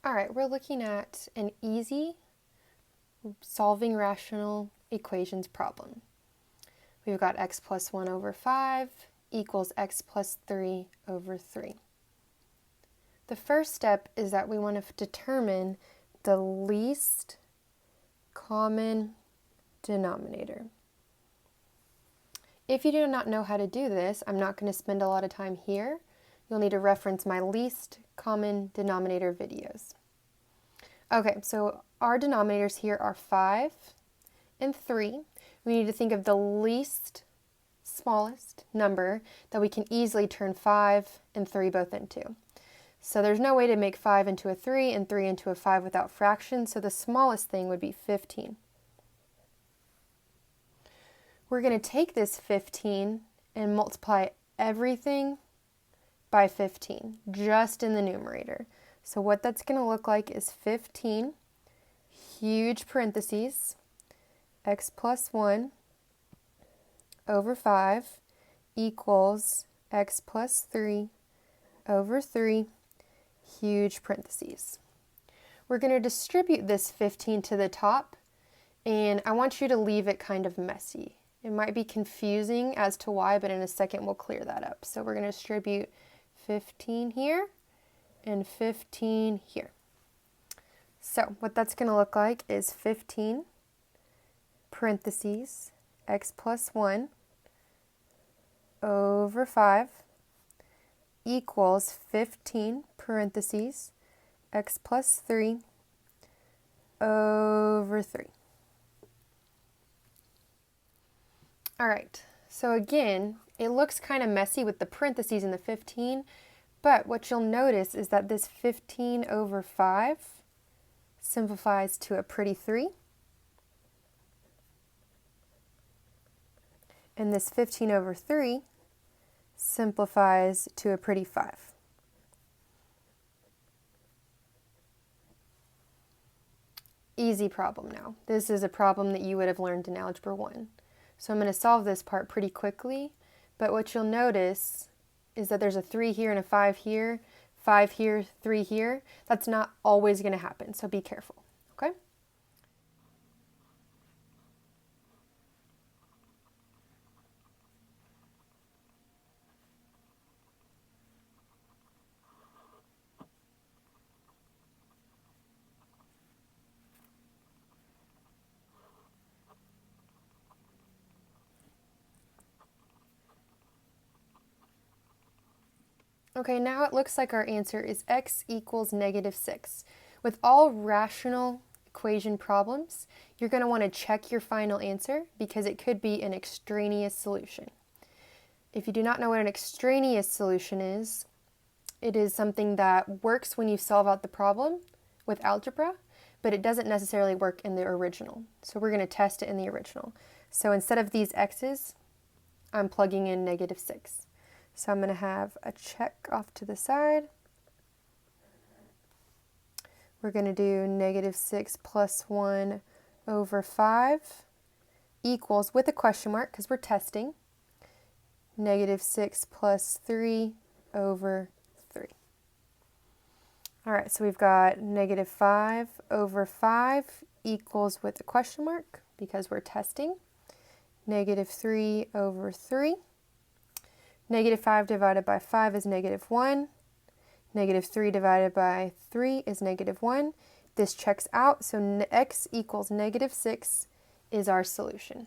All right, we're looking at an easy solving rational equations problem. We've got x plus 1 over 5 equals x plus 3 over 3. The first step is that we want to determine the least common denominator. If you do not know how to do this, I'm not going to spend a lot of time here. You'll need to reference my least common denominator videos. Okay, so our denominators here are 5 and 3. We need to think of the least smallest number that we can easily turn 5 and 3 both into. So there's no way to make 5 into a 3 and 3 into a 5 without fractions, so the smallest thing would be 15. We're going to take this 15 and multiply everything by 15, just in the numerator. So what that's going to look like is 15, huge parentheses, x plus 1 over 5 equals x plus 3 over 3, huge parentheses. We're going to distribute this 15 to the top, and I want you to leave it kind of messy. It might be confusing as to why, but in a second we'll clear that up. So we're going to distribute 15 here and 15 here. So what that's going to look like is 15 parentheses x plus 1 over 5 equals 15 parentheses x plus 3 over 3. All right, so again, it looks kind of messy with the parentheses in the 15, but what you'll notice is that this 15 over 5 simplifies to a pretty 3. And this 15 over 3 simplifies to a pretty 5. Easy problem now. This is a problem that you would have learned in Algebra 1. So I'm going to solve this part pretty quickly, but what you'll notice is that there's a 3 here and a 5 here, 5 here, 3 here. That's not always going to happen, so be careful, okay? Okay, now it looks like our answer is x equals -6. With all rational equation problems, you're going to want to check your final answer because it could be an extraneous solution. If you do not know what an extraneous solution is, it is something that works when you solve out the problem with algebra, but it doesn't necessarily work in the original. So we're going to test it in the original. So instead of these x's, I'm plugging in -6. So I'm going to have a check off to the side. We're going to do -6 plus 1 over 5 equals, with a question mark because we're testing, -6 plus 3 over 3. All right, so we've got -5 over 5 equals, with a question mark because we're testing, -3 over 3. -5 divided by 5 is -1. -3 divided by 3 is -1. This checks out, so x equals -6 is our solution.